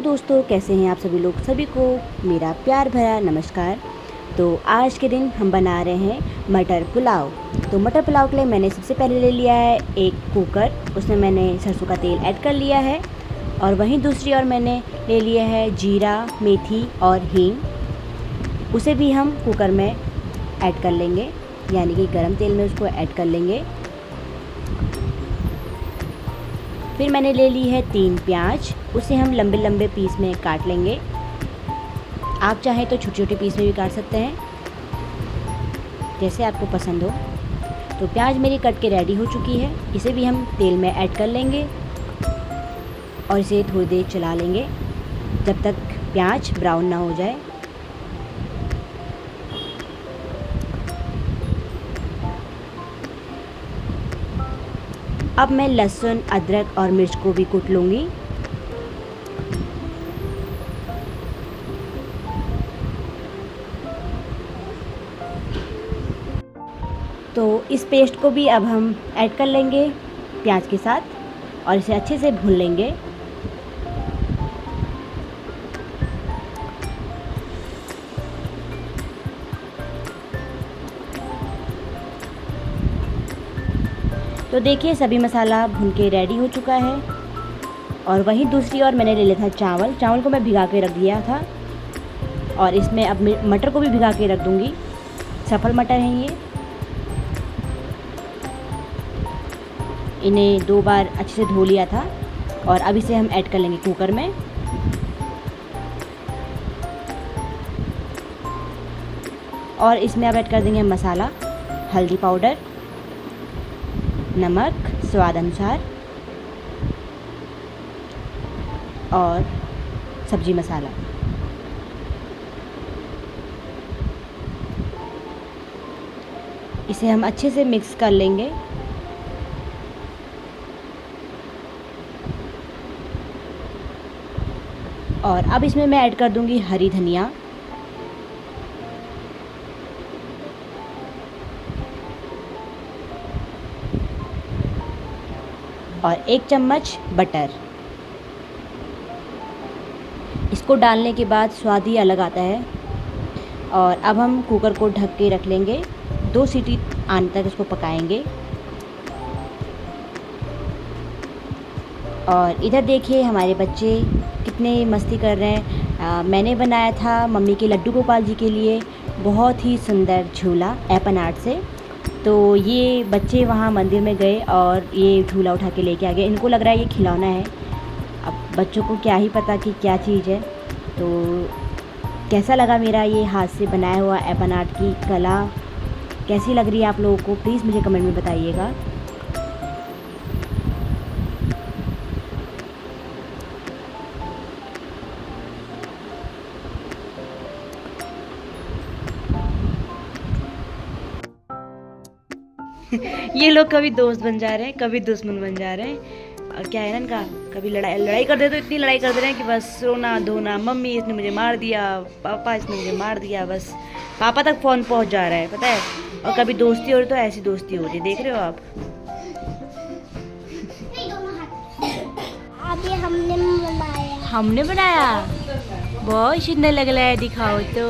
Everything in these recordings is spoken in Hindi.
दोस्तों, कैसे हैं आप सभी लोग। सभी को मेरा प्यार भरा नमस्कार। तो आज के दिन हम बना रहे हैं मटर पुलाव। तो मटर पुलाव के लिए मैंने सबसे पहले ले लिया है एक कुकर, उसमें मैंने सरसों का तेल ऐड कर लिया है। और वहीं दूसरी ओर मैंने ले लिया है जीरा, मेथी और हींग, उसे भी हम कुकर में ऐड कर लेंगे, यानी कि गरम तेल में उसको ऐड कर लेंगे। फिर मैंने ले ली है 3 प्याज, उसे हम लंबे लंबे पीस में काट लेंगे। आप चाहें तो छोटे छोटे पीस में भी काट सकते हैं, जैसे आपको पसंद हो। तो प्याज मेरी कट के रेडी हो चुकी है, इसे भी हम तेल में ऐड कर लेंगे और इसे थोड़ी देर चला लेंगे जब तक प्याज ब्राउन ना हो जाए। अब मैं लहसुन, अदरक और मिर्च को भी कूट लूँगी। तो इस पेस्ट को भी अब हम ऐड कर लेंगे प्याज के साथ और इसे अच्छे से भून लेंगे। तो देखिए सभी मसाला भून के रेडी हो चुका है। और वहीं दूसरी ओर मैंने ले लिया था चावल को मैं भिगा के रख दिया था और इसमें अब मटर को भी भिगा के रख दूँगी। सफल मटर हैं ये, इन्हें 2 बार अच्छे से धो लिया था और अब इसे हम ऐड कर लेंगे कुकर में। और इसमें अब ऐड कर देंगे मसाला, हल्दी पाउडर, नमक स्वाद अनुसार और सब्जी मसाला। इसे हम अच्छे से मिक्स कर लेंगे। और अब इसमें मैं ऐड कर दूंगी हरी धनिया, और 1 चम्मच बटर। इसको डालने के बाद स्वाद ही अलग आता है। और अब हम कुकर को ढक के रख लेंगे, 2 सीटी आने तक इसको पकाएंगे। और इधर देखिए हमारे बच्चे कितने मस्ती कर रहे हैं। मैंने बनाया था मम्मी के लड्डू गोपाल जी के लिए बहुत ही सुंदर झूला एपन आर्ट से। तो ये बच्चे वहाँ मंदिर में गए और ये झूला उठा के लेके आ गए। इनको लग रहा है ये खिलौना है, अब बच्चों को क्या ही पता कि क्या चीज़ है। तो कैसा लगा मेरा ये हाथ से बनाया हुआ एपन आर्ट की कला, कैसी लग रही है आप लोगों को, प्लीज़ मुझे कमेंट में बताइएगा। ये लोग कभी दोस्त बन जा रहे हैं, कभी दुश्मन बन जा रहे हैं। और क्या है ना इनका, कभी लड़ाई कर दे तो इतनी लड़ाई कर दे रहे हैं कि बस रोना धोना, मम्मी इसने मुझे मार दिया, पापा इसने मुझे मार दिया, बस पापा तक फ़ोन पहुंच जा रहा है, पता है। और कभी दोस्ती हो रही तो ऐसी दोस्ती होती है, देख रहे हो आप। अभी हमने बनाया, बहुत सुंदर लग रहा है, दिखाओ तो।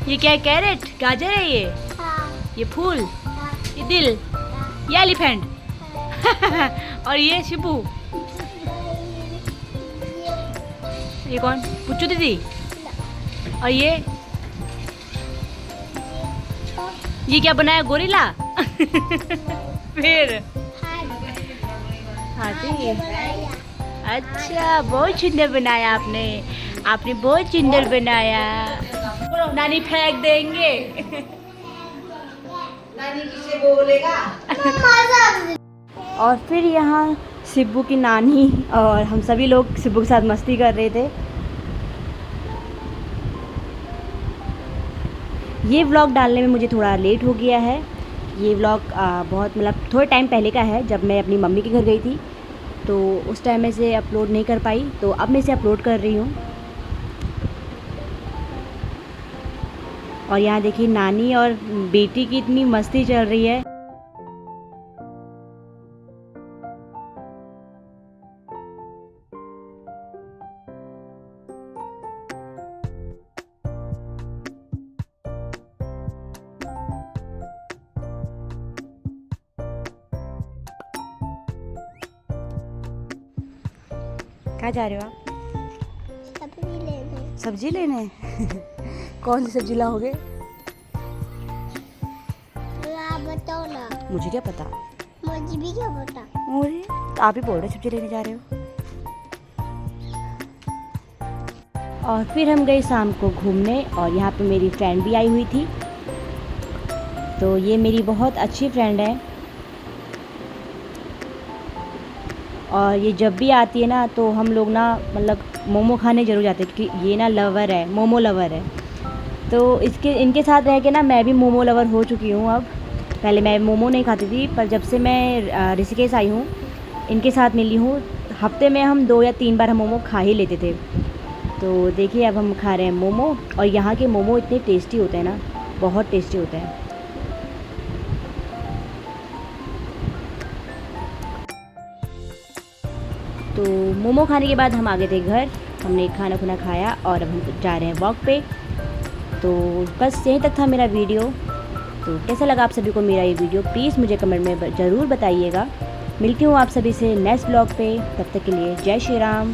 ये क्या है, कैरेट, गाजर है ये? ये फूल, ये दिल, ये एलिफेंट और ये शिबू। ये कौन, पुच्चू दीदी? और ये क्या बनाया, गोरिल्ला? फिर हाथी। अच्छा, बहुत सुंदर बनाया आपने, बहुत सुंदर बनाया। नानी फेंक देंगे। नानी किसे बोलेगा? और फिर यहाँ शिब्बू की नानी और हम सभी लोग शिब्बू के साथ मस्ती कर रहे थे। ये व्लॉग डालने में मुझे थोड़ा लेट हो गया है। ये व्लॉग बहुत मतलब थोड़े टाइम पहले का है, जब मैं अपनी मम्मी के घर गई थी, तो उस टाइम में से अपलोड नहीं कर पाई, तो अब मैं इसे अपलोड कर रही हूँ। और यहाँ देखिए नानी और बेटी की इतनी मस्ती चल रही है। कहाँ जा रहे हो आप? सब्जी लेने। सब्जी लेने? कौन सी सब्जी लाओगे? आप बताओ ना। मुझे क्या पता। मुझे भी क्या पता। अरे तो आप ही बोल रहे सब्जी लेने जा रहे हो। और फिर हम गए शाम को घूमने और यहाँ पे मेरी फ्रेंड भी आई हुई थी। तो ये मेरी बहुत अच्छी फ्रेंड है और ये जब भी आती है ना तो हम लोग ना मतलब मोमो खाने ज़रूर जाते हैं क्योंकि ये ना लवर है, मोमो लवर है। तो इनके साथ रह के ना मैं भी मोमो लवर हो चुकी हूँ अब। पहले मैं मोमो नहीं खाती थी पर जब से मैं ऋषिकेश आई हूँ इनके साथ मिली हूँ, हफ्ते में हम 2 या 3 बार हम मोमो खा ही लेते थे। तो देखिए अब हम खा रहे हैं मोमो और यहाँ के मोमो इतने टेस्टी होते हैं ना, बहुत टेस्टी होते हैं। तो मोमो खाने के बाद हम आ गए थे घर, हमने खाना खुना खाया और अब हम जा रहे हैं वॉक पे। तो बस यहीं तक था मेरा वीडियो। तो कैसा लगा आप सभी को मेरा ये वीडियो, प्लीज़ मुझे कमेंट में ज़रूर बताइएगा। मिलती हूँ आप सभी से नेक्स्ट ब्लॉग पे, तब तक के लिए जय श्री राम।